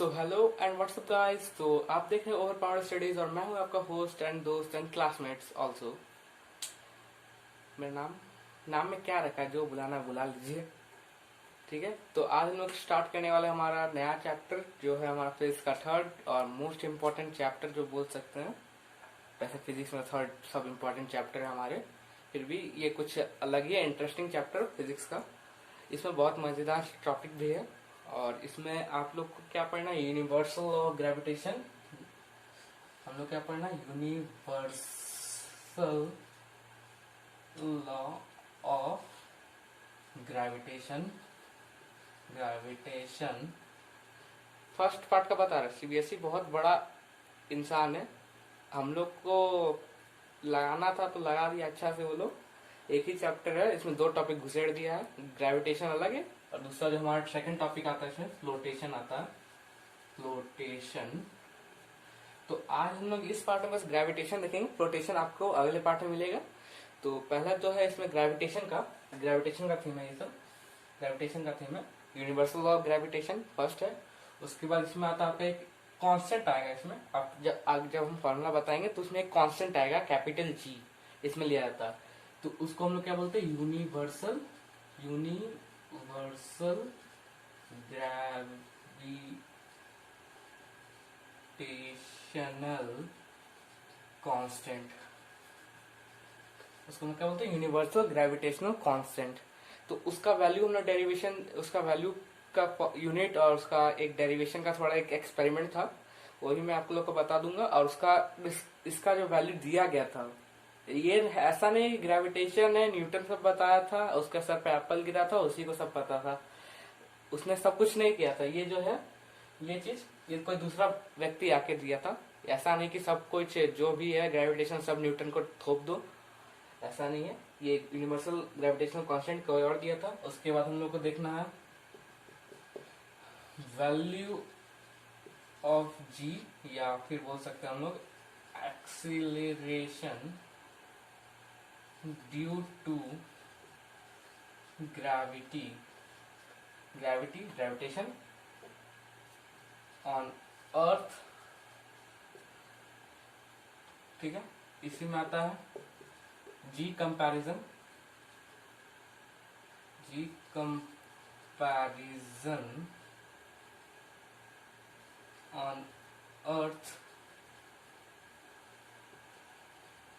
So hello and WhatsApp guys. तो आप देख रहे हैं ओवर पावर स्टडीज और मैं हूं आपका होस्ट एंड दोस्त एंड क्लासमेट्स ऑल्सो। मेरा नाम में क्या रखा है, जो बुलाना बुला लीजिए, ठीक है। तो आज हम लोग स्टार्ट करने वाले हमारा नया चैप्टर, जो है हमारा फिजिक्स का थर्ड और मोस्ट इम्पोर्टेंट चैप्टर जो बोल सकते हैं। वैसे फिजिक्स में थर्ड सब इम्पोर्टेंट चैप्टर है हमारे, फिर भी ये कुछ अलग ही है, इंटरेस्टिंग चैप्टर फिजिक्स का। इसमें बहुत मजेदार टॉपिक भी है और इसमें आप लोग को क्या पढ़ना है, यूनिवर्सल लॉ ऑफ ग्रेविटेशन। हम लोग क्या पढ़ना है, universal law of gravitation. First part का बता रहा है। सीबीएसई बहुत बड़ा इंसान है, हम लोग को लगाना था तो लगा दिया अच्छा से। वो लोग एक ही चैप्टर है, इसमें दो टॉपिक घुसेड़ दिया है। ग्रेविटेशन अलग है और दूसरा जो हमारा सेकंड टॉपिक आता है इसमें फ्लोटेशन आता है, फ्लोटेशन। तो आज हम लोग इस पार्ट में बस ग्रेविटेशन देखेंगे, फ्लोटेशन आपको अगले पार्ट में मिलेगा। तो पहला जो है इसमें ग्रेविटेशन का थीम है। ये सब ग्रेविटेशन का थीम है, universal law of gravitation first है। उसके बाद इसमें आता है आपका एक कांस्टेंट आएगा। इसमें आप जब हम फॉर्मूला बताएंगे तो उसमें एक कांस्टेंट आएगा, कैपिटल जी इसमें लिया जाता है। तो उसको हम लोग क्या बोलते हैं, यूनिवर्सल ग्रेविटेशनल कांस्टेंट। उसको हम क्या बोलते हैं, यूनिवर्सल ग्रेविटेशनल कांस्टेंट। तो उसका वैल्यू हमने डेरिवेशन, उसका वैल्यू का यूनिट और उसका एक डेरिवेशन का थोड़ा एक एक्सपेरिमेंट था, वही मैं आप लोग को बता दूंगा। और उसका इसका जो वैल्यू दिया गया था, ये ऐसा नहीं ग्रेविटेशन है न्यूटन सब बताया था, उसका सर पे एप्पल गिरा था उसी को सब पता था, उसने सब कुछ नहीं किया था। ये जो है ये चीज ये कोई दूसरा व्यक्ति आके दिया था। ऐसा नहीं कि सब कुछ जो भी है ग्रेविटेशन सब न्यूटन को थोप दो, ऐसा नहीं है। ये यूनिवर्सल ग्रेविटेशनल कांस्टेंट कोई और दिया था। उसके बाद हम लोग को देखना है वैल्यू ऑफ जी, या फिर बोल सकते हैं हम लोग acceleration due to gravitation on earth, ठीक है। इसी में आता है g comparison on earth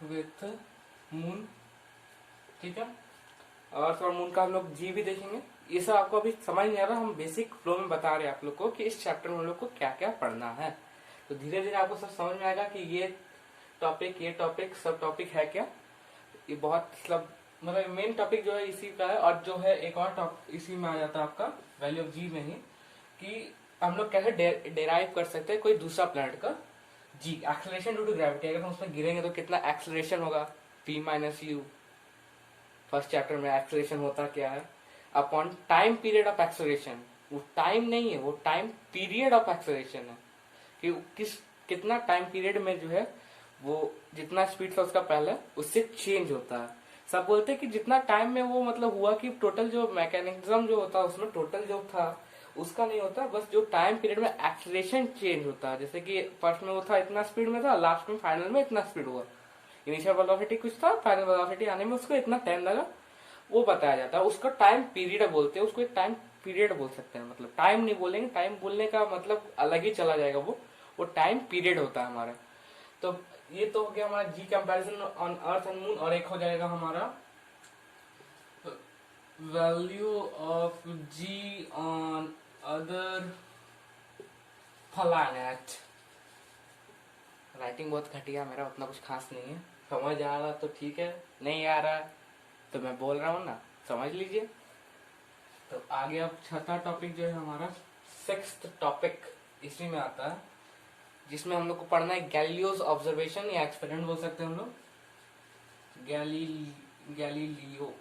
with moon, ठीक है। अर्थ और मून का हम लोग जी भी देखेंगे। ये सब आपको अभी समझ नहीं आ रहा, हम बेसिक फ्लो में बता रहे हैं आप लोग को कि इस चैप्टर में हम लोग को क्या क्या पढ़ना है। तो धीरे धीरे आपको सब समझ में आएगा कि ये टॉपिक सब टॉपिक है क्या। ये बहुत मतलब मेन टॉपिक जो है इसी का है। और जो है एक और टॉपिक इसी में आ जाता है आपका वैल्यू ऑफ जी में ही, कि हम लोग कैसे डेराइव कर सकते हैं कोई दूसरा प्लैनेट का जी, एक्सेलरेशन ड्यू टू ग्रेविटी। अगर हम उसमें गिरेंगे तो कितना एक्सेलरेशन होगा, p minus you. First chapter में एक्सेलरेशन होता क्या है, upon time period of acceleration. वो टाइम नहीं है, वो टाइम पीरियड ऑफ एक्सेलरेशन है, कि कितना टाइम पीरियड में जो है वो जितना स्पीड था उसका पहले उससे चेंज होता है। सब बोलते हैं कि जितना टाइम में वो मतलब हुआ कि टोटल जो मैकेनिज्म जो होता है उसमें टोटल जो था उसका नहीं होता, बस जो टाइम पीरियड में एक्सेलरेशन चेंज होता है। जैसे कि फर्स्ट में वो था इतना स्पीड में था, लास्ट में फाइनल में इतना स्पीड हुआ। इनिशियल वेलोसिटी कुछ था, फाइनल वेलोसिटी आने में उसको इतना टाइम लगा, वो बताया जाता है। उसको टाइम पीरियड बोलते हैं, उसको एक टाइम पीरियड बोल सकते हैं। मतलब टाइम नहीं बोलेंगे, टाइम बोलने का मतलब अलग ही चला जाएगा, वो टाइम पीरियड होता है हमारा। तो ये तो हो गया हमारा g comparison on earth and moon. और एक हो जाएगा हमारा value of ji on other planet. Writing बहुत घटिया, मेरा उतना कुछ खास नहीं है। समझ आ रहा तो ठीक है, नहीं आ रहा तो मैं बोल रहा हूँ ना, समझ लीजिए। तो आगे अब छठा टॉपिक जो है हमारा सिक्स्थ टॉपिक इसी में आता है, जिसमें हम लोग को पढ़ना है गैलीलियोस ऑब्जर्वेशन या एक्सपेरिमेंट बोल सकते हैं हम लोग। गैलीलियो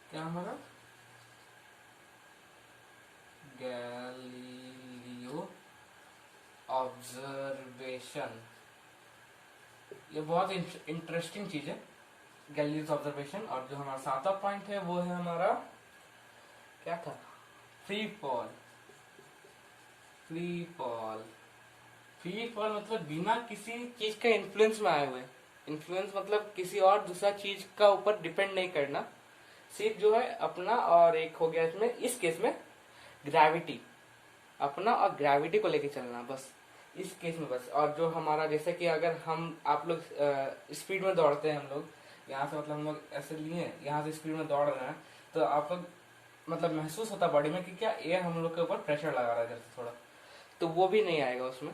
क्या हमारा गैलीलियो ऑब्जर्वेशन ये बहुत इंटरेस्टिंग चीज है गैलीलियोस ऑब्जर्वेशन। और जो हमारा 7वां पॉइंट है वो है हमारा क्या था, free fall. Free fall, free fall मतलब बिना किसी चीज के इन्फ्लुएंस में आए हुए। इन्फ्लुएंस मतलब किसी और दूसरा चीज का ऊपर डिपेंड नहीं करना, सिर्फ जो है अपना। और एक हो गया इसमें, इस केस में ग्रेविटी, अपना और ग्रेविटी को लेके चलना, बस इस केस में बस। और जो हमारा जैसे कि अगर हम आप लोग स्पीड में दौड़ते हैं, हम लोग यहाँ से मतलब हम लोग ऐसे लिए यहाँ से स्पीड में दौड़ रहे हैं, तो आप लोग मतलब महसूस होता बॉडी में कि क्या एयर हम लोग के ऊपर प्रेशर लगा रहा है इधर से थोड़ा, तो वो भी नहीं आएगा उसमें।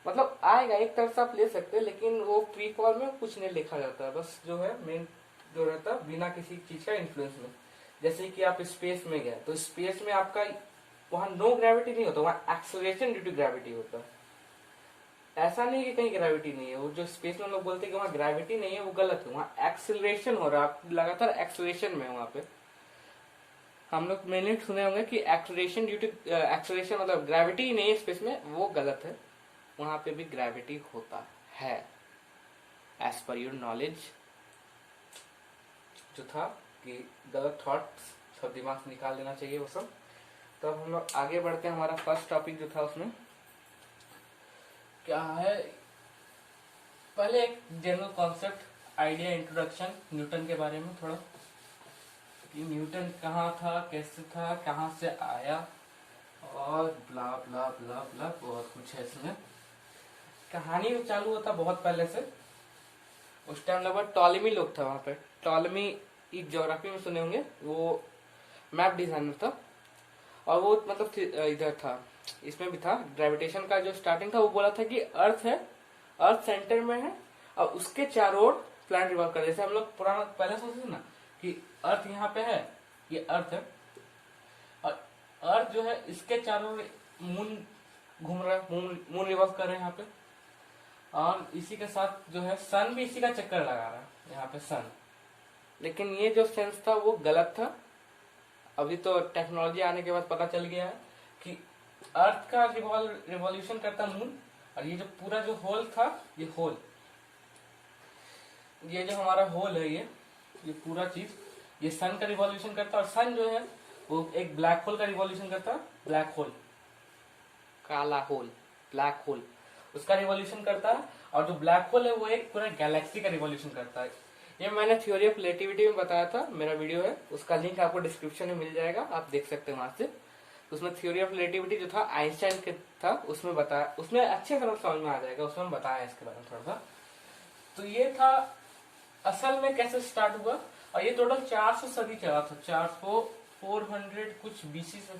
मतलब आएगा एक तरह से आप ले सकते हैं, लेकिन वो फ्री फॉल में कुछ नहीं लिखा जाता है, बस जो है मेन जो रहता है बिना किसी चीज का इन्फ्लुएंस में। जैसे कि आप स्पेस में गए तो स्पेस में आपका वहां नो ग्रेविटी नहीं होता, वहां एक्सेलरेशन ड्यू टू ग्रेविटी होता है। ऐसा नहीं कि कहीं ग्रेविटी नहीं है, वो जो स्पेस में लोग बोलते हैं कि वहां ग्रेविटी नहीं है, वो गलत है, वहां एक्सेलरेशन हो रहा है, आप लगातार एक्सेलरेशन में वहां पे। हम लोग मैंने सुने होंगे कि एक्सेलरेशन ड्यू टू एक्सेलरेशन मतलब ग्रेविटी ही नहीं है स्पेस में, वो गलत है, वहां पे भी ग्रेविटी होता है एज पर योर नॉलेज। जो था कि गलत थॉट्स सब दिमाग से निकाल देना चाहिए वो सब। तो अब हम लोग आगे बढ़ते हैं, हमारा फर्स्ट टॉपिक जो था उसमें क्या है, पहले एक general concept idea introduction Newton के बारे में थोड़ा, कि न्यूटन कहाँ था, कैसे था, कहाँ से आया, और ब्ला ब्ला ब्ला ब्ला बहुत कुछ है इसमें। कहानी तो चालू होता बहुत पहले से, उस टाइम लगभग टॉलेमी लोग था वहां पे। टॉलेमी एक ज्योग्राफी में सुने होंगे, वो मैप डिजाइनर था, और वो मतलब इधर था, इसमें भी था ग्रेविटेशन का जो स्टार्टिंग था, वो बोला था कि अर्थ है, अर्थ सेंटर में है, और उसके चारों ओर प्लैनेट रिवॉल्व कर, जैसे हम लोग पुराना पहले सोचते थे ना कि अर्थ यहाँ पे है, ये अर्थ है, और अर्थ जो है इसके चारों ओर मून घूम रहा है, मून रिवॉल्व कर रहे हैं यहाँ पे, और इसी के साथ जो है सन भी इसी का चक्कर लगा रहा है यहाँ पे सन। लेकिन ये जो सेंस था वो गलत था। अभी तो टेक्नोलॉजी आने के बाद पता चल गया है कि अर्थ का रिवॉल्यूशन करता मून, और ये जो पूरा जो होल था, ये होल, ये जो हमारा होल है, ये पूरा चीज ये सन का रिवॉल्यूशन करता है, और सन जो है वो एक ब्लैक होल का रिवॉल्यूशन करता है। ब्लैक होल, काला होल, ब्लैक होल, उसका रिवॉल्यूशन करता है, और जो ब्लैक होल है वो एक पूरा गैलेक्सी का रिवॉल्यूशन करता है। ये मैंने थ्योरी ऑफ रिलेटिविटी में बताया था, मेरा वीडियो है, उसका लिंक आपको डिस्क्रिप्शन में मिल जाएगा, आप देख सकते हैं वहां से। उसमें थ्योरी ऑफ रिलेटिविटी जो था आइंस्टाइन के था, उसमें बताया, उसमें अच्छे तरह समझ में आ जाएगा, उसमें बताया इसके बारे में थोड़ा सा। तो ये था असल में कैसे स्टार्ट हुआ, और ये टोटल 400 सदी चला था, 400 कुछ बीसी से,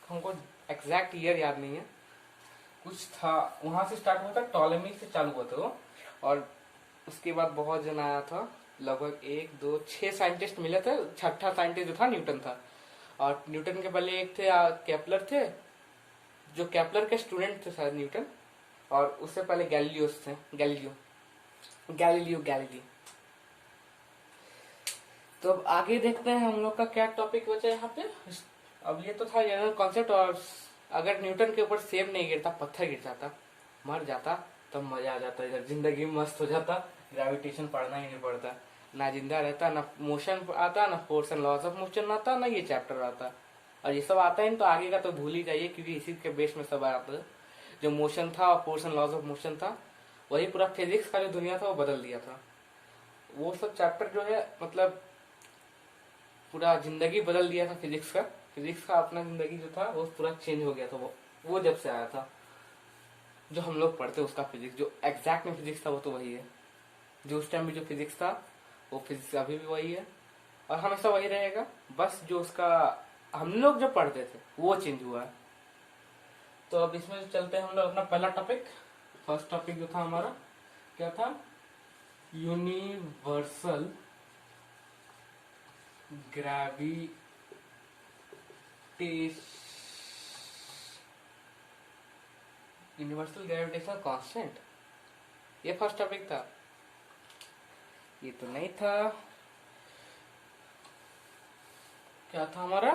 हमको एग्जैक्ट ईयर याद नहीं है, कुछ था, वहां से स्टार्ट हुआ था, टॉलेमी से चालू हुआ था वो। और उसके बाद बहुत जन आया था, लगभग 1 2 6 साइंटिस्ट मिले थे, छठा साइंटिस्ट जो था न्यूटन था। और न्यूटन के पहले एक थे केपलर थे, जो केपलर के स्टूडेंट थे शायद न्यूटन, और उससे पहले गैलीलियोस थे, गैलीलियो। तो अब आगे देखते हैं हम लोग का क्या टॉपिक बचा यहाँ पे। अब ये तो था जनरल कॉन्सेप्ट, और अगर न्यूटन के ऊपर सेब नहीं गिरता, पत्थर गिर जाता, मर जाता, तो मजा आ जाता, इधर जिंदगी मस्त हो जाता, ग्रेविटेशन पढ़ना ही नहीं पड़ता, ना जिंदा रहता, ना मोशन आता, ना force and loss of motion आता, ना ये चैप्टर आता। और ये सब आता है तो आगे का तो भूल ही जाइए, क्योंकि इसी के बेस में सब आता है। जो मोशन था और force and loss of motion था, वही पूरा फिजिक्स का जो दुनिया था वो बदल दिया था। वो सब चैप्टर जो है मतलब पूरा जिंदगी बदल दिया था फिजिक्स का। फिजिक्स का अपना जिंदगी जो था वो पूरा चेंज हो गया था, वो जब से आया था। जो हम लोग पढ़ते उसका फिजिक्स, जो एग्जैक्ट में फिजिक्स था वो तो वही है, जो उस टाइम में जो फिजिक्स था वो फिजिक्स अभी भी वही है, और हमेशा वही रहेगा। बस जो उसका हम लोग जो पढ़ते थे वो चेंज हुआ है। तो अब इसमें चलते हैं हम लोग अपना पहला टॉपिक। फर्स्ट टॉपिक जो था हमारा क्या था, यूनिवर्सल यूनिवर्सल ग्रेविटेशनल कांस्टेंट, ये फर्स्ट टॉपिक था। ये तो नहीं था, क्या था हमारा,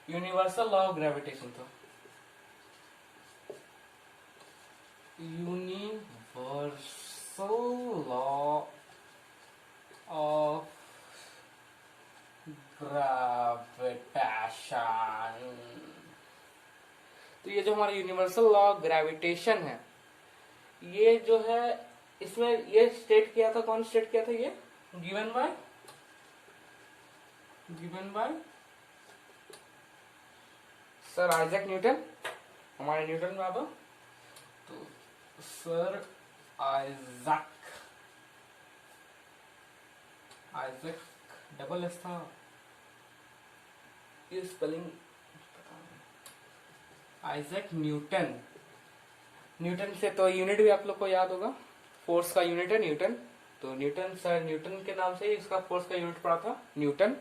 यूनिवर्सल लॉ ऑफ ग्रेविटेशन था। Universal gravitation. तो ये जो हमारा यूनिवर्सल लॉ ऑफ ग्रेविटेशन है, ये जो है इसमें ये स्टेट किया था, कौन स्टेट किया था? ये given by sir Isaac Newton, हमारे न्यूटन बाबा। तो सर आइजैक डबल एस था, ये स्पेलिंग आइजैक न्यूटन। न्यूटन से तो यूनिट भी आप लोग को याद होगा, फोर्स का यूनिट है न्यूटन। तो न्यूटन सर न्यूटन के नाम से ही इसका फोर्स का यूनिट पड़ा था, न्यूटन।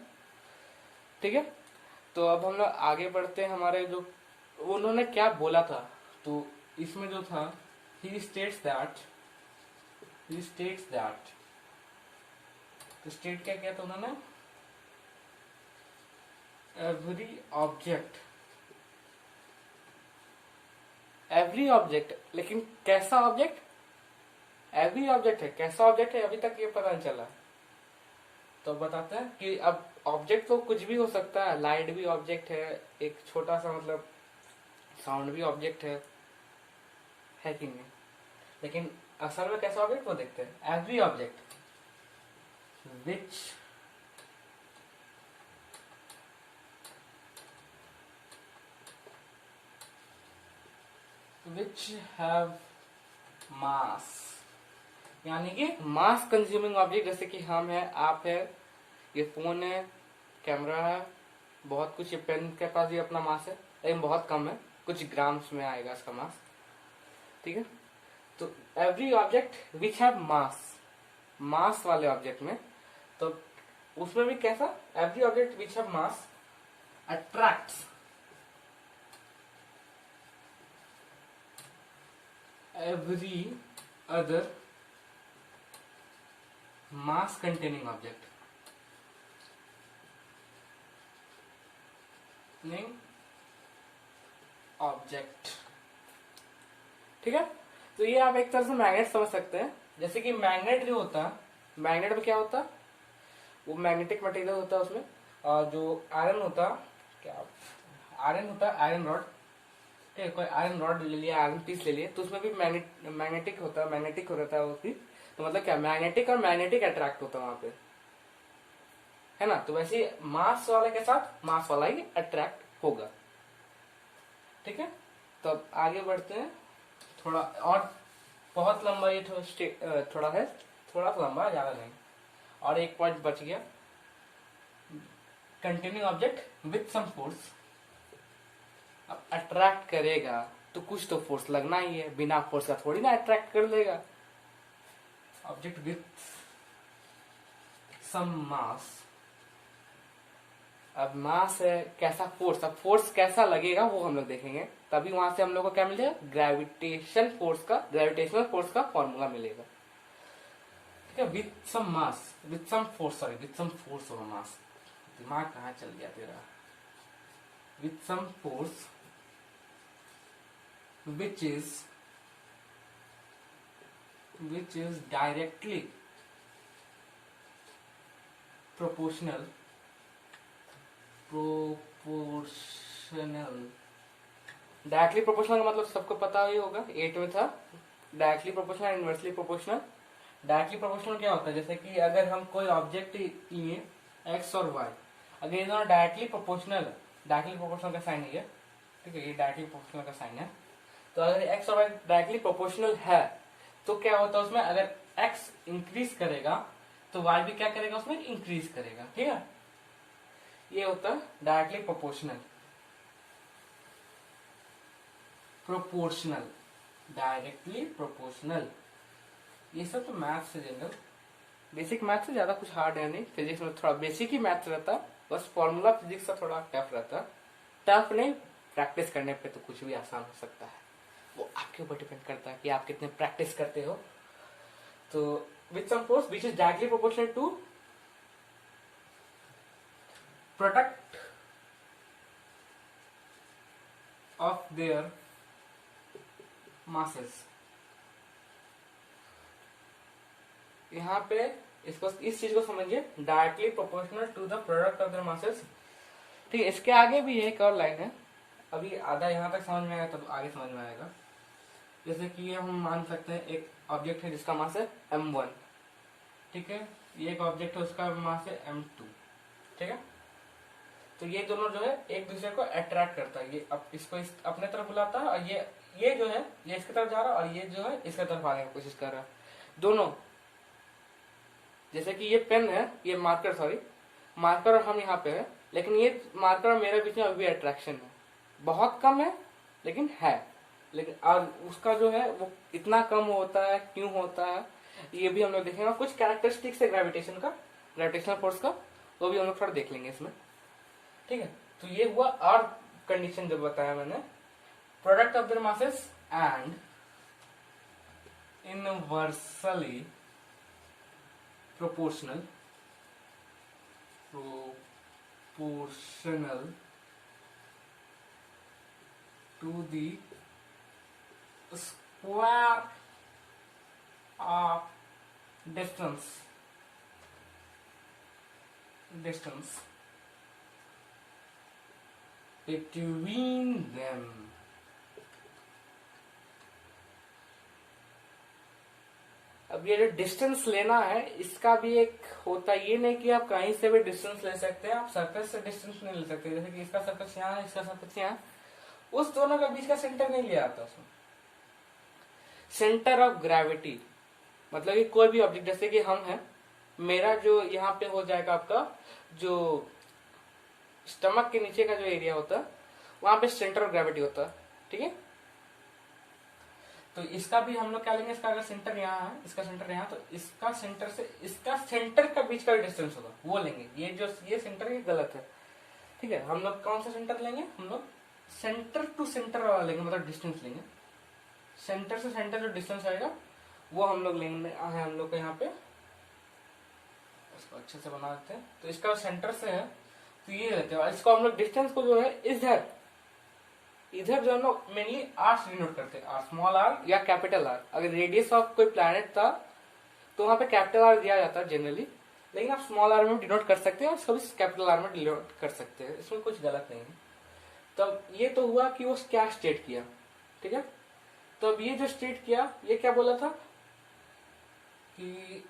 ठीक है, तो अब हम लोग आगे बढ़ते हैं। हमारे जो उन्होंने क्या बोला था, तो इसमें जो था ही स्टेट्स दैट तो स्टेट क्या किया था उन्होंने? एवरी ऑब्जेक्ट, लेकिन कैसा ऑब्जेक्ट? एवरी ऑब्जेक्ट है, कैसा ऑब्जेक्ट है अभी तक ये पता नहीं चला। तो बताते हैं कि अब ऑब्जेक्ट तो कुछ भी हो सकता है, लाइट भी ऑब्जेक्ट है, एक छोटा सा मतलब साउंड भी ऑब्जेक्ट है कि नहीं? लेकिन असल में कैसा ऑब्जेक्ट वो देखते हैं, every object which have mass, यानी कि मास कंज्यूमिंग ऑब्जेक्ट, जैसे कि हम है, आप है, ये फोन है, कैमरा है, बहुत कुछ। ये पेन के पास भी अपना मास है, लेकिन बहुत कम है, कुछ ग्राम्स में आएगा इसका मास। ठीक है, तो एवरी ऑब्जेक्ट विच हैव मास वाले ऑब्जेक्ट में, तो उसमें भी कैसा? Every object which have mass attracts every other mass containing object ठीक है, तो ये आप एक तरह से मैग्नेट समझ सकते हैं। जैसे कि मैग्नेट जो होता है, मैग्नेट में क्या होता है? वो मैग्नेटिक मटेरियल होता है उसमें, और जो आयरन होता, क्या आयरन होता है, आयरन रॉड। ठीक है, कोई आयरन रॉड ले लिया, आयरन पीस ले लिया, तो उसमें भी मैग्नेटिक होता है, मैग्नेटिक हो रहता है उसकी। तो मतलब क्या, मैग्नेटिक और मैग्नेटिक अट्रैक्ट होता है वहां पे, है ना? तो वैसे मास वाले के साथ मास वाला ही अट्रैक्ट होगा। ठीक है, तो अब आगे बढ़ते हैं थोड़ा और, बहुत लंबा ये थोड़ा है, थोड़ा सा लंबा, ज्यादा नहीं। और एक पॉइंट बच गया, continue object with some force. अब अट्रैक्ट करेगा तो कुछ तो फोर्स लगना ही है, बिना फोर्स का थोड़ी ना अट्रैक्ट कर लेगा। ऑब्जेक्ट विथ सम मास, अब मास है, कैसा फोर्स, अब फोर्स कैसा लगेगा वो हम लोग देखेंगे, तभी वहां से हम लोग को क्या मिलेगा? ग्रेविटेशनल फोर्स का फॉर्मूला मिलेगा। ठीक है, with some mass, with some force of mass. दिमाग कहाँ चल गया तेरा? With some force which is directly proportional directly proportional का मतलब सबको पता ही होगा, 8 में था, directly proportional, inversely proportional. Directly proportional क्या होता है? जैसे कि अगर हम कोई ऑब्जेक्ट लिए एक्स और वाई, अगर ये दोनों डायरेक्टली प्रोपोर्शनल का साइन है, ठीक है, ये डायरेक्टली प्रोपोर्शनल का साइन है। तो अगर एक्स और वाई डायरेक्टली प्रोपोर्शनल है, तो क्या होता है उसमें, अगर एक्स इंक्रीज करेगा तो वाई भी क्या करेगा, उसमें इंक्रीज करेगा। ठीक है, ये होता है डायरेक्टली डायरेक्टली प्रोपोर्शनल। ये सब तो मैथ्स से जनरल, बेसिक मैथ्स से ज्यादा कुछ हार्ड है नहीं। फिजिक्स में थोड़ा बेसिक ही मैथ्स रहता, बस फॉर्मूला फिजिक्स का थोड़ा टफ रहता। टफ नहीं, प्रैक्टिस करने पे तो कुछ भी आसान हो सकता है, वो आपके ऊपर डिपेंड करता है कि आप कितने प्रैक्टिस करते हो। तो with some force which is directly proportional to product of their masses. यहाँ पे इसको, इस चीज को समझिए, directly proportional to the product of the masses. ठीक है, इसके आगे भी एक और लाइन है, अभी आधा यहाँ तक समझ में आया तब आगे समझ में आएगा। जैसे कि हम मान सकते हैं एक ऑब्जेक्ट है जिसका मास है m1, ठीक है, ये एक ऑब्जेक्ट है उसका मास है m2, ठीक है। तो ये दोनों जो है एक दूसरे को अट्रैक्ट करता है, ये इसको अपने तरफ बुलाता है, और ये जो है ये इसकी तरफ जा रहा है, और ये जो है इसके तरफ आने की कोशिश कर रहा है दोनों। जैसे कि ये पेन है, ये मार्कर, सॉरी मार्कर, और हम यहाँ पे है, लेकिन ये मार्कर और मेरे बीच में अभी अट्रैक्शन है, बहुत कम है लेकिन है। लेकिन और उसका जो है वो इतना कम होता है, क्यों होता है, ये भी हम लोग देखेंगे। कुछ कैरेक्टरिस्टिक्स है ग्रेविटेशन का, ग्रेविटेशनल फोर्स का, वो भी हम लोग थोड़ा देख लेंगे इसमें, ठीक है। तो ये हुआ और कंडीशन जो बताया मैंने, product of their masses and inversely proportional to the square of distance between them। अब ये जो डिस्टेंस लेना है इसका भी एक होता है, ये नहीं कि आप कहीं से भी डिस्टेंस ले सकते हैं, आप सरफेस से डिस्टेंस नहीं ले सकते। जैसे कि इसका सरफेस यहाँ है, इसका सरफेस यहाँ, उस दोनों के बीच का सेंटर नहीं लिया आता उसमें। सेंटर ऑफ ग्रेविटी मतलब कि कोई भी ऑब्जेक्ट, जैसे कि हम हैं, मेरा जो यहाँ पे हो जाएगा आपका जो स्टमक के नीचे का जो एरिया होता है वहां पे सेंटर ऑफ ग्रेविटी होता है, ठीक है। तो इसका भी हम लोग क्या लेंगे, इसका अगर सेंटर यहाँ है, इसका सेंटर यहाँ, तो इसका सेंटर से इसका सेंटर का बीच का डिस्टेंस होगा वो लेंगे। ये जो ये सेंटर ये गलत है, ठीक है। हम लोग कौन सा सेंटर लेंगे, हम लोग सेंटर टू सेंटर वाला लेंगे, मतलब डिस्टेंस लेंगे। सेंटर से सेंटर जो डिस्टेंस आएगा वो हम लोग लेंगे, हम लोग को यहाँ पे इसको अच्छे से बना देते हैं। तो इसका सेंटर से है तो ये लेते हैं, इसको हम लोग डिस्टेंस को जो है इधर जो हम लोग मेनली आर से डिनोट करते हैं, आर, स्मॉल आर या कैपिटल आर। अगर रेडियस ऑफ कोई प्लैनेट था तो वहां पे कैपिटल आर दिया जाता है जनरली, लेकिन आप स्मॉल आर में डिनोट कर सकते हैं और इसको भी कैपिटल आर में डिनोट कर सकते हैं, इसमें कुछ गलत नहीं है। तब ये तो हुआ कि वो क्या स्टेट किया, ठीक है। तो अब ये जो स्टेट किया, ये क्या बोला था कि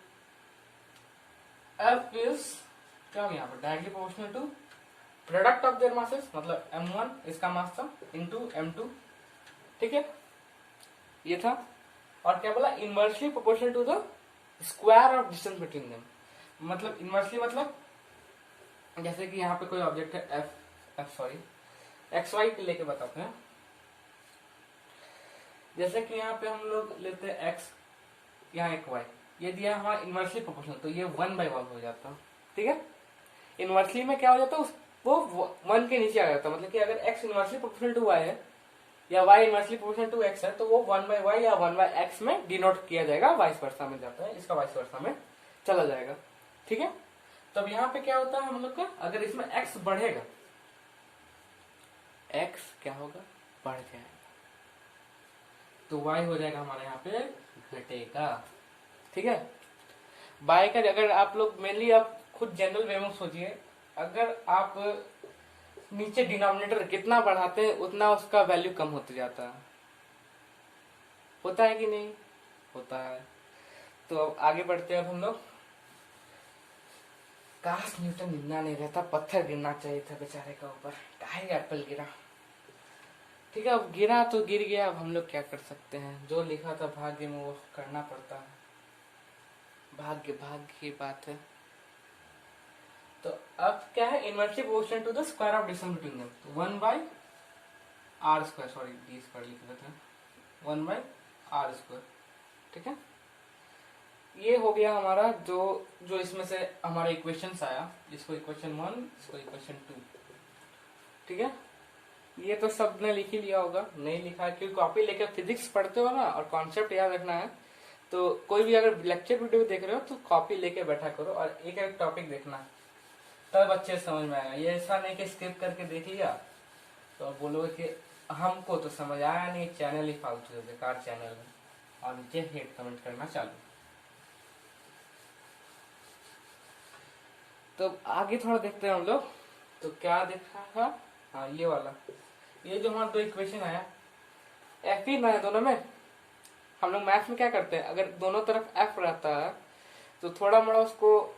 F इज क्या यहाँ पर directly proportional to product of their masses, मतलब m1 इसका मास था इंटू m2, ठीक है, ये था। और क्या बोला, inversely proportional to the square of distance between them. मतलब इनवर्सली मतलब जैसे कि यहाँ पे कोई ऑब्जेक्ट है एक्स वाई लेके बताते हैं। जैसे कि यहाँ पे हम लोग लेते हैं x, यहाँ एक y, ये दिया हमारा इनवर्सली प्रोपोर्शनल, तो ये 1/1 हो जाता, ठीक है। इनवर्सली में क्या हो जाता है, वो 1 के नीचे आ जाता, मतलब कि अगर x inversely proportional to y है या y inversely proportional to x है तो वो 1/y या 1/x में डिनोट किया जाएगा, वाइस वर्सा में जाता है, इसका वाइस वर्सा में चला जाएगा, ठीक है। तब यहाँ पे क्या होता है हम लोग का, अगर इसमें x बढ़ेगा, x क्या होगा, बढ़ जाएगा, तो y हो जाएगा हमारे यहाँ पे घटेगा, ठीक है। y का अगर आप लोग मेनली आप खुद जनरल वे में सोचिए, अगर आप नीचे डिनोमिनेटर कितना बढ़ाते हैं उतना उसका वैल्यू कम होते जाता है, होता है कि नहीं, होता है। तो अब आगे बढ़ते हैं, अब हम लोग, काश न्यूटन गिरना नहीं रहता, पत्थर गिरना चाहिए था बेचारे का ऊपर, काहे एप्पल गिरा, ठीक है। अब गिरा तो गिर गया, अब हम लोग क्या कर सकते हैं, जो लिखा था भाग्य में वो करना पड़ता है, भाग्य की बात है। तो अब क्या है, inversely proportional to the square of distance between them, तो 1/r square, sorry d square लिख देते हैं, 1/r स्क्वायर, ठीक है। ये हो गया हमारा जो इसमें से हमारा इक्वेशंस आया, इसको इक्वेशन 1, इसको इक्वेशन 2, ठीक है। ये तो सबने लिख ही लिया होगा, नहीं लिखा है क्योंकि कॉपी लेके फिजिक्स पढ़ते हो ना और कॉन्सेप्ट याद रखना है, तो कोई भी अगर लेक्चर वीडियो देख रहे हो तो कॉपी लेके बैठा करो और एक एक टॉपिक देखना, तब अच्छे से समझ में आएगा। ये ऐसा नहीं कि स्किप करके देख लिया तो अब बोलोगे कि हमको तो समझ आया नहीं, चैनल ही फालतू है, बेकार चैनल है, और नीचे हेट कमेंट करना चालू। तो आगे थोड़ा देखते हैं हम लोग। तो क्या देखा था, हाँ ये वाला, ये जो हमारा दो इक्वेशन आया एफ ही ना है दोनों में। हम लोग मैथ्स में क्या करते हैं, अगर दोनों तरफ एफ रहता है तो थोड़ा मोड़ा उसको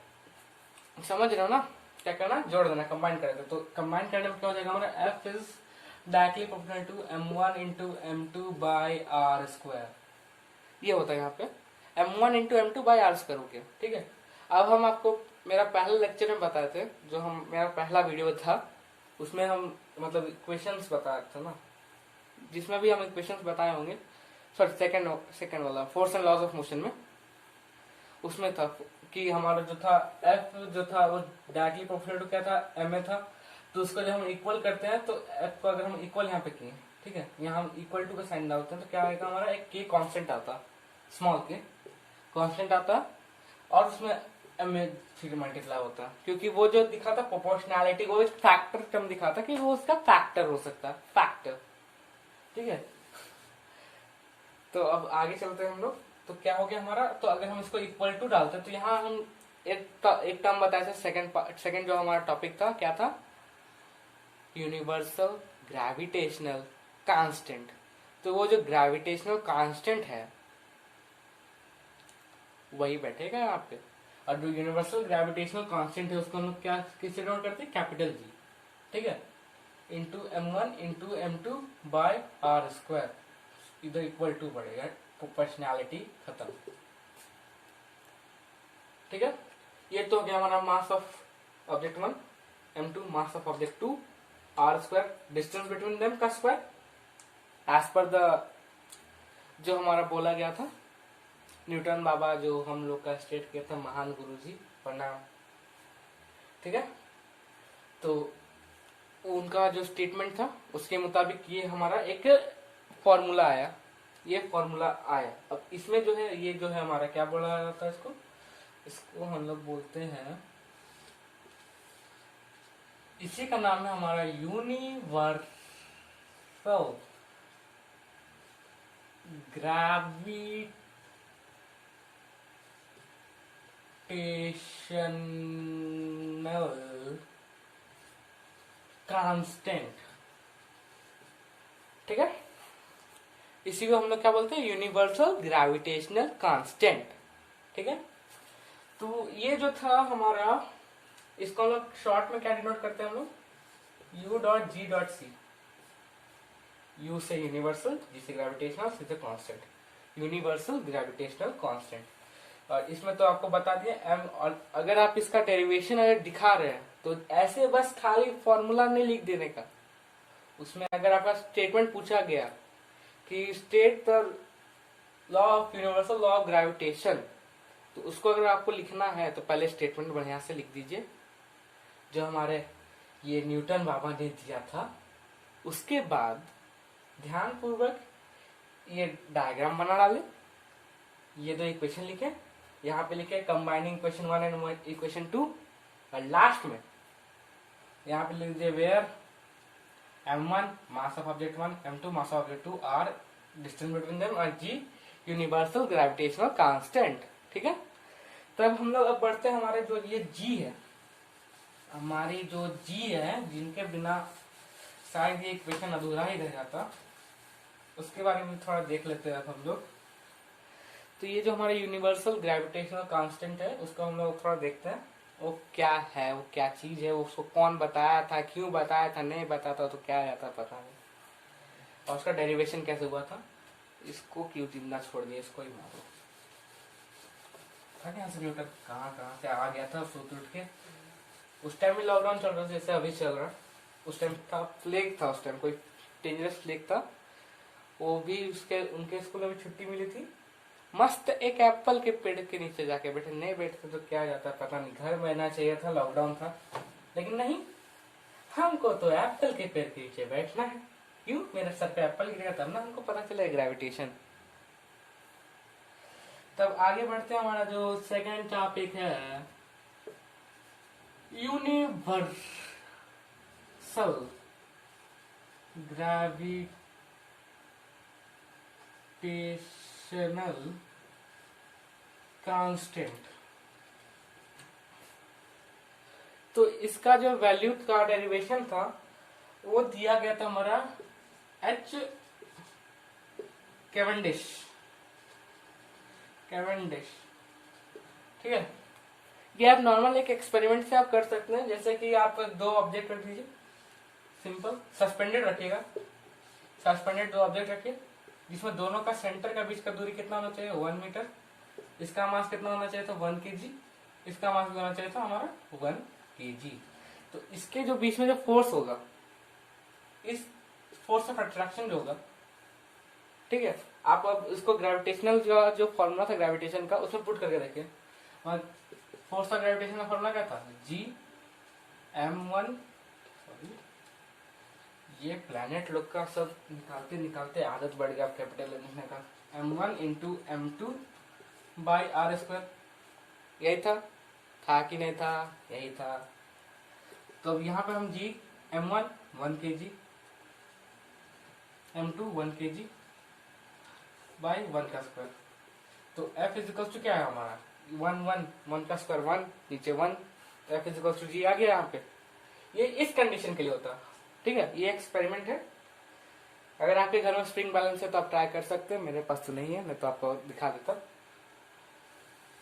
समझ रहे हो ना, क्या करना, जोड़ देना, कंबाइन कर देना। तो कंबाइन करने में क्या हो जाएगा हमारा, F is directly proportional to m1 into m2 by R square, ये होता है यहाँ पे m1 into m2 by R square हो गया। ठीक है, अब हम आपको मेरा पहले लेक्चर में बताए थे, जो हम मेरा पहला वीडियो था उसमें हम मतलब इक्वेशंस बताए थे ना, जिसमें भी हम इक्वेशंस बताए होंगे, सॉरी सेकंड वाला force and laws of motion में, उसमें था कि हमारा जो था एफ जो था वो डायरेक्टली प्रोपोर्शनल टू क्या था, एम ए था। तो उसको जब हम इक्वल करते हैं तो एफ को अगर हम इक्वल यहाँ पे किए, ठीक है, यहाँ हम इक्वल टू का साइन डालते हैं तो क्या आएगा हमारा, एक के कांस्टेंट आता, स्मॉल के कांस्टेंट आता, और उसमें एम ए फिर मल्टीप्लाई होता है, क्योंकि वो जो दिखा था प्रोपोर्शनैलिटी, वो एक फैक्टर टर्म दिखा था कि वो उसका फैक्टर हो सकता है, फैक्टर। ठीक है, तो अब आगे चलते हैं हम लोग। तो क्या हो गया हमारा, तो अगर हम इसको इक्वल टू डालते हैं तो यहाँ हम एक टर्म बताया था, सेकंड जो हमारा टॉपिक था क्या था, यूनिवर्सल ग्रेविटेशनल कांस्टेंट। तो वो जो ग्रेविटेशनल कांस्टेंट है वही बैठेगा यहाँ पे, और जो यूनिवर्सल ग्रेविटेशनल कांस्टेंट है उसको हम लोग क्या किससे डिनोट करते हैं, कैपिटल जी। ठीक है, into m1 into m2 by R square, इधर इक्वल टू बढ़ेगा, प्रोपोर्शनैलिटी खत्म। ठीक है, ये तो हो गया हमारा mass of object 1, m2 mass of object 2, R square distance between them का स्क्वायर एज पर द जो हमारा बोला गया था, न्यूटन बाबा जो हम लोग का स्टेट किया था, महान गुरुजी प्रणाम। ठीक है, तो उनका जो स्टेटमेंट था उसके मुताबिक ये हमारा एक फॉर्मूला आया, ये फॉर्मूला आया। अब इसमें जो है ये जो है हमारा क्या बोला जाता है, इसको हम लोग बोलते हैं, इसी का नाम है हमारा यूनिवर्सल ग्रेविटेशनल कांस्टेंट। ठीक है, इसी को हम लोग क्या बोलते हैं, यूनिवर्सल ग्रेविटेशनल कांस्टेंट। ठीक है, तो ये जो था हमारा, इसको हम लोग शॉर्ट में क्या डिनोट करते हैं हम लोग, U dot G dot C. यू से यूनिवर्सल, जी से ग्रेविटेशनल, सी से कांस्टेंट, यूनिवर्सल ग्रेविटेशनल कांस्टेंट। और इसमें तो आपको बता दिया एम, और अगर आप इसका डेरिवेशन अगर दिखा रहे हैं तो ऐसे बस खाली फॉर्मूला नहीं लिख देने का, उसमें अगर आपका स्टेटमेंट पूछा गया कि state the law of universal law of gravitation, तो उसको अगर आपको लिखना है तो पहले स्टेटमेंट बढ़िया से लिख दीजिए जो हमारे ये न्यूटन बाबा ने दिया था। उसके बाद ध्यान पूर्वक ये डायग्राम बना डाले, ये दो इक्वेशन लिखे, यहाँ पे लिखे कंबाइनिंग इक्वेशन 1 एंड इक्वेशन 2, और लास्ट में यहाँ पे लिख दिए where m1 mass of object 1, m2 mass of object 2, r distance between them, और g यूनिवर्सल ग्रेविटेशनल कांस्टेंट। ठीक है, तब हम लोग अब बढ़ते हैं हमारे जो ये g है, हमारी जो g है, जिनके बिना शायद ये इक्वेशन अधूरा ही रह जाता, उसके बारे में थोड़ा देख लेते हैं अब हम लोग। तो ये जो हमारा यूनिवर्सल ग्रेविटेशनल कांस्टेंट है उसको हम लोग थोड़ा देखते हैं, वो क्या है, वो क्या चीज है, उसको कौन बताया था, क्यों बताया था, नहीं बताता तो क्या रहता पता नहीं, और उसका डेरिवेशन कैसे हुआ था, इसको क्यों जिंदा छोड़ दिया, इसको ही मारो। यहाँ से न्यूटन कहाँ से आ गया था सोच उठ के, उस टाइम भी लॉकडाउन चल रहा था जैसे अभी चल रहा, उस टाइम था प्लेग था, उस टाइम कोई डेंजरस प्लेग था, वो भी उसके उनके स्कूल में भी छुट्टी मिली थी, मस्त एक एप्पल के पेड़ के नीचे जाके बैठे, नहीं बैठते तो क्या जाता पता नहीं, घर में रहना चाहिए था, लॉकडाउन था, लेकिन नहीं, हमको तो एप्पल के पेड़ के नीचे बैठना है। क्यों, मेरे सर पे एप्पल गिरेगा तब ना हमको पता चलेगा ग्रेविटेशन। तब आगे बढ़ते हैं, हमारा जो सेकंड टॉपिक है यूनिवर्सल ग्रेविटेशनल कांस्टेंट। तो इसका जो वैल्यू का डेरिवेशन था वो दिया गया था हमारा एच कैवेंडिश, ठीक है। ये आप नॉर्मल एक एक्सपेरिमेंट से आप कर सकते हैं, जैसे कि आप दो ऑब्जेक्ट रख लीजिए, सिंपल सस्पेंडेड रखिएगा, सस्पेंडेड दो ऑब्जेक्ट रखिए जिसमें दोनों का सेंटर का बीच का दूरी कितना होना चाहिए 1 मीटर, इसका मास कितना होना चाहिए था 1 kg, इसका मास होना चाहिए था हमारा 1 kg। तो इसके जो बीच में जो फोर्स होगा, इस फोर्स ऑफ अट्रैक्शन जो होगा, ठीक है, आप अब इसको ग्रेविटेशनल जो फॉर्मूला था ग्रेविटेशन का उसमें पुट करके देखिए। फोर्स ऑफ ग्रेविटेशन का फॉर्मूला क्या था, Gm1, ये प्लैनेट लोग का सब निकालते निकालते आदत बढ़ गया कैपिटल लिखने का, m1 into m2 by R square, यही था कि नहीं था, यही था। तो अब यहाँ पे हम m1 1 kg, m2 1 kg by 1 का स्क्वायर, तो f इजिकल टू क्या है हमारा 1 का स्क्वायर 1, नीचे 1, तो f इजिकल टू g आ गया यहाँ पे। ये इस कंडीशन के लिए होता है, ठीक है। ये एक्सपेरिमेंट है, अगर आपके घर में स्प्रिंग बैलेंस है तो आप ट्राई कर सकते हैं, मेरे पास तो नहीं है, मैं तो आपको दिखा देता।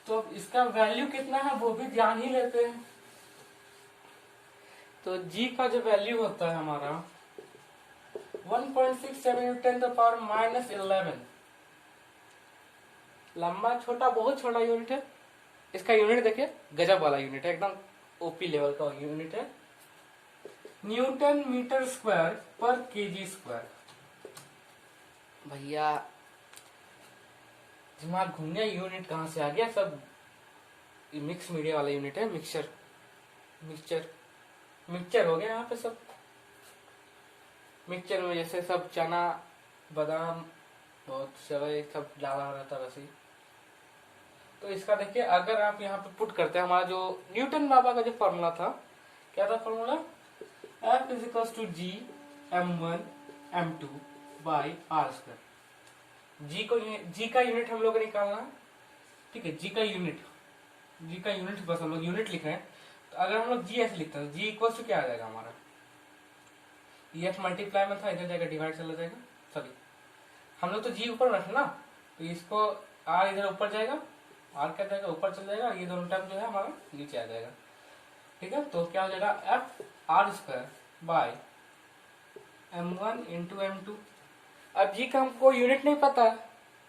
तो इसका वैल्यू कितना है वो भी ध्यान ही लेते हैं। तो g का जो वैल्यू होता है हमारा 1.67 10 to the power -11, लंबा छोटा बहुत छोटा यूनिट है। इसका यूनिट देखिए गजब वाला यूनिट है, एकदम ओपी लेवल का यूनिट है, न्यूटन मीटर स्क्वायर पर केजी स्क्वायर। भैया दिमाग घूम गया, यूनिट कहाँ से आ गया, सब मिक्स मीडिया वाला यूनिट है, मिक्सचर हो गया यहाँ पे सब। मिक्सचर में जैसे सब चना बादाम बहुत सेवई सब डाला रहता वैसे ही। तो इसका देखिए अगर आप यहाँ पे पुट करते हैं, हमारा जो न्यूटन बाबा का जो फॉर्मूला था, क्या था formula, F is equal to G m1 m2 by R square. G का यूनिट हम लोग को निकालना है, ठीक है, G का यूनिट बस हम लोग यूनिट लिख रहे हैं। तो अगर हम लोग G ऐसे लिखते हैं, G इक्वल टू क्या आ जाएगा हमारा, F मल्टीप्लाई में था, इधर जाएगा डिवाइड चला जाएगा, सॉरी हम लोग तो G ऊपर रखे ना, तो इसको R इधर ऊपर जाएगा, R क्या जाएगा ऊपर चल जाएगा, ये दोनों टर्म जो है हमारा नीचे आ जाएगा, ठीक है। तो क्या हो जाएगा F R square by m1 into m2। अब G का हमको यूनिट नहीं पता है,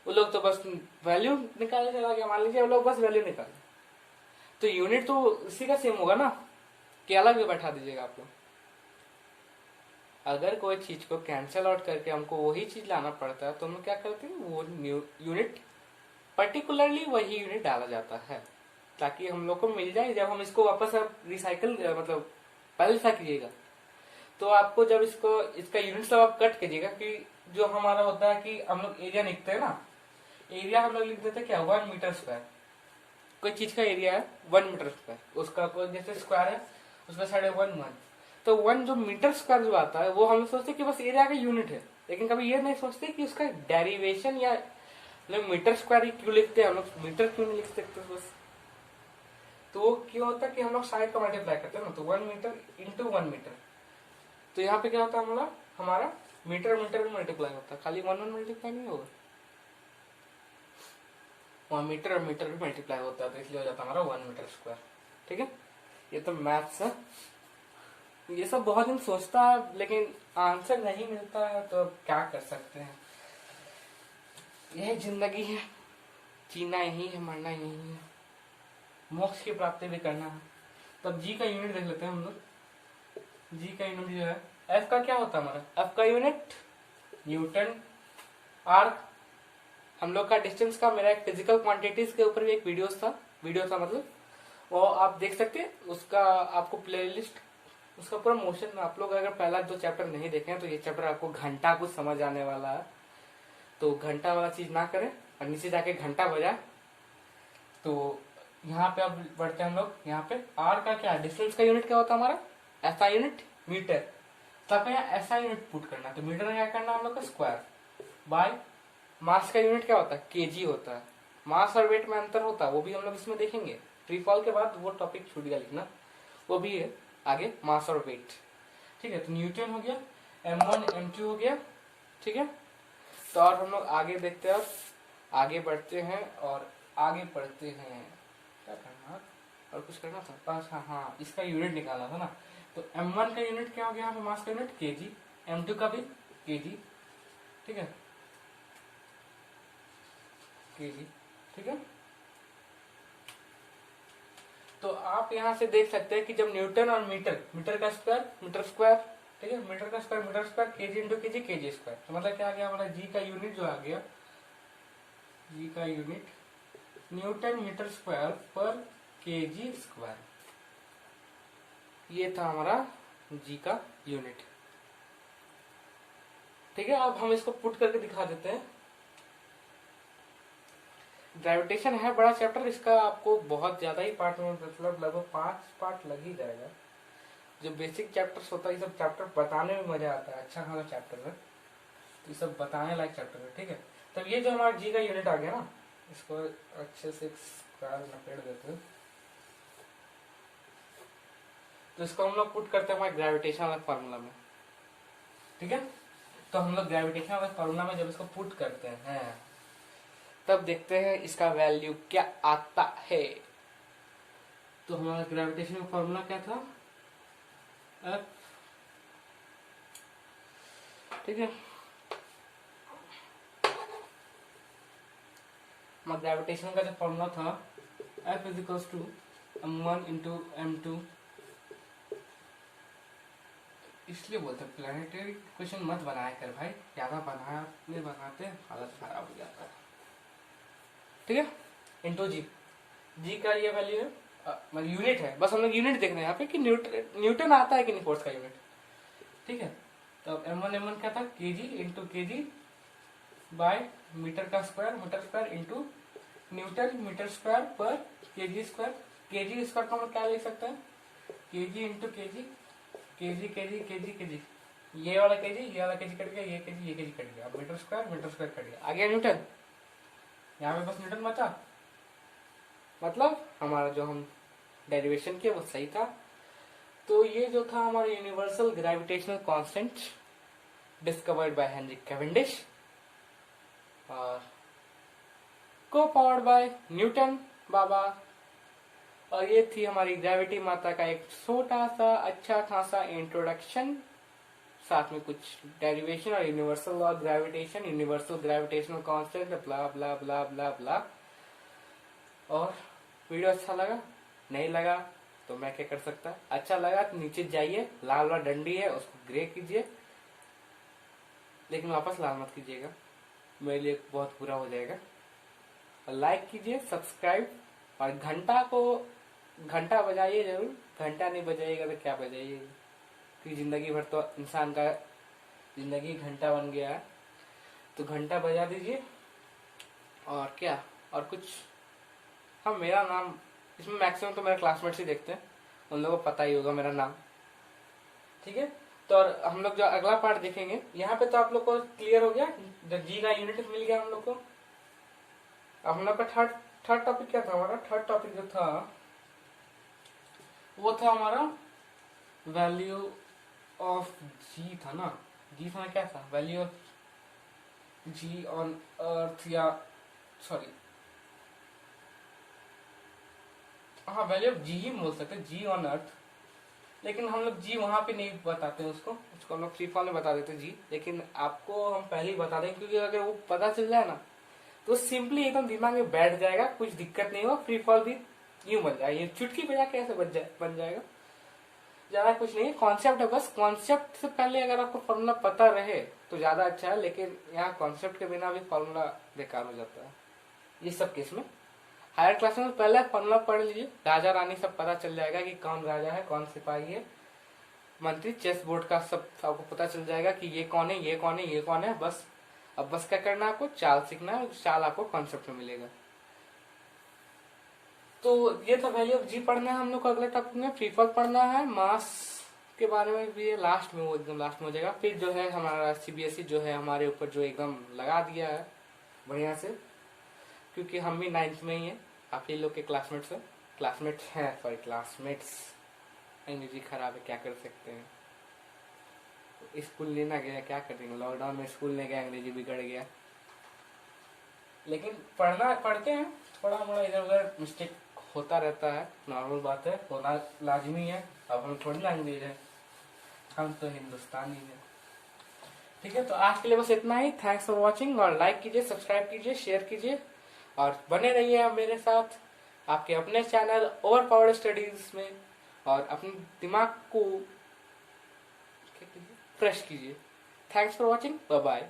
वो लोग तो बस वैल्यू निकालने चला गया, मान लीजिए वो लोग बस वैल्यू निकाले, तो यूनिट तो उसी का सेम होगा ना, कि अलग भी बैठा दीजिएगा आप लोग। अगर कोई चीज को कैंसिल आउट करके हमको वही चीज लाना पड़ता है तो हम क्या करते हैं, वो यूनिट पर्टिकुलरली वही यूनिट डाला जाता है, ताकि हम लोग को मिल जाए। जब हम इसको वापस रिसाइकल मतलब पहले से कीजिएगा, तो आपको जब इसका यूनिट सब आप कट कीजिएगा, कि जो हमारा होता है कि हम लोग एरिया लिखते हैं ना, एरिया हम लोग लिख देते हैं क्या 1 मीटर स्क्वायर, कोई चीज का एरिया है 1 मीटर स्क्वायर, उसका कोई जैसे स्क्वायर है उसका साइड है 1 तो 1 जो मीटर स्क्वायर जो आता है वो हम लोग सोचते हैं कि बस एरिया का यूनिट है, लेकिन कभी ये नहीं सोचते कि उसका डेरिवेशन या लोग मीटर स्क्वायर ही क्यों लिखते हैं, हम लोग मीटर क्यों नहीं लिख सकते बस। तो वो क्यों होता है कि हम लोग साइड का मल्टीप्लाई करते हैं ना, तो 1 मीटर इंटू 1 मीटर, तो यहाँ पे क्या होता है हमारा मीटर में मल्टीप्लाई होता है, खाली 1 मल्टीप्लाई नहीं होगा, वहाँ मीटर और मीटर भी मल्टीप्लाई होता है, तो इसलिए हो जाता है हमारा 1 मीटर स्क्वायर, ठीक है। ये तो मैथ्स है, ये सब बहुत दिन सोचता है लेकिन आंसर नहीं मिलता है, तो क्या कर सकते हैं, यह जिंदगी है, जीना यही है, मरना यही है, मोक्ष की प्राप्ति भी करना है। तब जी का यूनिट देख लेते हैं हम लोग। जी का यूनिट जो है, एफ का क्या होता है हमारा, एफ का यूनिट न्यूटन, आर हम लोग का डिस्टेंस का, मेरा एक फिजिकल क्वांटिटीज के ऊपर भी एक वीडियो था मतलब, वो आप देख सकते हैं, उसका आपको प्लेलिस्ट, उसका पूरा मोशन, आप लोग अगर पहला 2 चैप्टर नहीं देखे हैं तो ये चैप्टर आपको घंटा कुछ समझ आने वाला है, तो घंटा वाला चीज ना करें और नीचे जाके घंटा बजाए। तो यहाँ पे अब बढ़ते हैं हम लोग, यहाँ पे आर का क्या डिस्टेंस का यूनिट क्या होता है हमारा, ऐसा यूनिट मीटर, तब यहाँ ऐसा यूनिट पुट करना, तो मीटर में क्या करना हम लोग का स्क्वायर बाय, मास का यूनिट क्या होता है केजी होता है, मास और वेट में अंतर होता है वो भी हम लोग इसमें देखेंगे, फ्री फॉल के बाद वो टॉपिक छूट गया लिखना, वो भी है आगे मास और वेट। ठीक है, तो न्यूटन हो गया, M1 M2 हो गया। ठीक है, तो और हम लोग आगे देखते हैं, और आगे बढ़ते हैं और आगे पढ़ते हैं। क्या करना और कुछ करना था बस। हाँ, इसका यूनिट निकालना था ना। तो M1 का यूनिट क्या हो गया यहाँ पे, मास का यूनिट केजी, M2 का भी केजी। ठीक है, केजी। ठीक है, तो आप यहाँ से देख सकते हैं कि जब न्यूटन और मीटर, मीटर का स्क्वायर मीटर स्क्वायर, ठीक है, मीटर का square metre square, KG into KG KG square, तो मतलब क्या आ गया हमारा जी का यूनिट जो आ गया, जी का यूनिट न्यूटन मीटर स्क्वायर पर केजी स्क्वायर। ये था हमारा जी का यूनिट। ठीक है, अब हम इसको पुट करके दिखा देते हैं। ग्रेविटेशन है बड़ा चैप्टर, इसका आपको बहुत ज्यादा ही पार्ट में, मतलब लगभग 5 पार्ट लग ही जाएगा। जो बेसिक चैप्टर्स होता है, ये सब चैप्टर बताने में मजा आता है, अच्छा खासा चैप्टर है, ये सब बताने लायक चैप्टर है। ठीक है, तब ये जो हमारा जी का यूनिट आ गया ना, इसको अच्छे से स्क्वायर लपेट देते हैं। तो इसको हम लोग पुट करते हैं हमारे ग्रेविटेशन वाला फॉर्मूला में। ठीक है, तो हम लोग ग्रेविटेशन वाला फॉर्मूला में जब इसको पुट करते हैं तब देखते हैं इसका वैल्यू क्या आता है। तो हमारा ग्रेविटेशन का फॉर्मूला क्या था, F। ठीक है, हमारा ग्रेविटेशन का जो फॉर्मूला था F is equal to M1 into M2। इसलिए बोलते हैं प्लानिटरी क्वेश्चन मत बनाया कर भाई, ज्यादा बनाते हालत खराब हो जाता है। ठीक है, इंटू जी, जी का ये वैल्यू है, मतलब यूनिट है, बस हम लोग यूनिट देखना है यहाँ पे कि न्यूटन आता है कि नहीं फोर्स का यूनिट। ठीक है, तो M1 क्या था, KG into KG by metre का square metre square into newton metre square पर केजी स्क्वायर। केजी स्क्वायर का हम क्या लिख सकते हैं, KG into KG, KG KG KG KG, ये वाला केजी ये वाला केजी कट गया, ये केजी कट गया, अब मीटर स्क्वायर कट गया, आ गया न्यूटन। यहाँ पे बस न्यूटन बचा, मतलब हमारा जो हम डेरिवेशन किया वो सही था। तो ये जो था हमारा universal gravitational constant discovered by Henry Cavendish और को पावर्ड बाय न्यूटन बाबा। और ये थी हमारी ग्रेविटी माता का एक छोटा सा अच्छा खासा इंट्रोडक्शन, साथ में कुछ डेरिवेशन और universal law gravitation, universal gravitational constant, blah blah blah blah blah. और वीडियो अच्छा लगा, नहीं लगा तो मैं क्या कर सकता, अच्छा लगा तो नीचे जाइए, लाल वाला डंडी है उसको ग्रे कीजिए, लेकिन वापस लाल मत कीजिएगा, मेरे लिए बहुत बुरा हो जाएगा। और लाइक कीजिए, सब्सक्राइब, और घंटा बजाइए जरूर, घंटा नहीं बजाइएगा तो क्या बजाइएगा, क्योंकि जिंदगी भर तो इंसान का जिंदगी घंटा बन गया है, तो घंटा बजा दीजिए। और क्या, और कुछ, हाँ मेरा नाम इसमें मैक्सिमम तो मेरे क्लासमेट्स ही देखते हैं, उन लोगों को पता ही होगा मेरा नाम। ठीक है, तो और हम लोग जो अगला पार्ट देखेंगे, यहाँ पे तो आप लोग को क्लियर हो गया, जब जी का यूनिट मिल गया हम लोग को। अब हम लोग का थर्ड टॉपिक क्या था, हमारा थर्ड टॉपिक जो था वो था हमारा वैल्यू ऑफ जी था ना, जी था क्या था, value of ji on earth, या सॉरी हाँ वैल्यू ऑफ जी ही बोल सकते, जी ऑन अर्थ, लेकिन हम लोग जी वहां पे नहीं बताते हैं, उसको हम लोग फ्री फॉल में बता देते हैं जी, लेकिन आपको हम पहले ही बता दें, क्योंकि अगर वो पता चल जाए ना तो सिंपली एकदम दिमाग में बैठ जाएगा, कुछ दिक्कत नहीं होगा, फ्री फॉल भी यूं बन जाएगा, ये चुटकी बजा के ऐसे बन जाएगा, ज्यादा कुछ नहीं है, कॉन्सेप्ट है बस। कॉन्सेप्ट से पहले अगर आपको फॉर्मूला पता रहे तो ज्यादा अच्छा है, लेकिन यहाँ कॉन्सेप्ट के बिना भी फॉर्मूला बेकार हो जाता है ये सब केस में। हायर क्लास में पहले फॉर्मूला पढ़ लीजिए, राजा रानी सब पता चल जाएगा कि कौन राजा है कौन सिपाही है, मंत्री, चेस बोर्ड का सब आपको पता चल जाएगा कि ये कौन है ये कौन है ये कौन है, बस अब बस क्या करना है आपको, चाल सीखना है, चाल आपको कॉन्सेप्ट में मिलेगा। तो ये था वैल्यू ऑफ जी पढ़ना है हम लोग को, अगले टॉपिक में फ्री फॉल पढ़ना है, मास के बारे में भी लास्ट में, वो एकदम लास्ट में हो जाएगा। फिर जो है हमारा सीबीएसई जो है हमारे ऊपर जो एकदम लगा दिया है बढ़िया से, क्योंकि हम भी 9th में ही हैं, आप ही लोग के क्लासमेट्स हैं, सॉरी क्लासमेट्स अंग्रेजी खराब है, क्या कर सकते हैं। स्कूल लेना गया, क्या करेंगे, लॉकडाउन में स्कूल ले गया, अंग्रेजी बिगड़ गया। लेकिन पढ़ते हैं, थोड़ा मोड़ा इधर उधर मिस्टेक होता रहता है, नॉर्मल बात है, होना लाजमी है। अब हम थोड़ी ना अंग्रेज है, हम तो हिंदुस्तानी है। ठीक है, तो आज के लिए बस इतना ही। थैंक्स फॉर वॉचिंग, और लाइक कीजिए, सब्सक्राइब कीजिए, शेयर कीजिए, और बने रहिए आप मेरे साथ आपके अपने चैनल ओवर पावर्ड स्टडीज में, और अपने दिमाग को फ्रेश कीजिए। Thanks for watching, bye bye.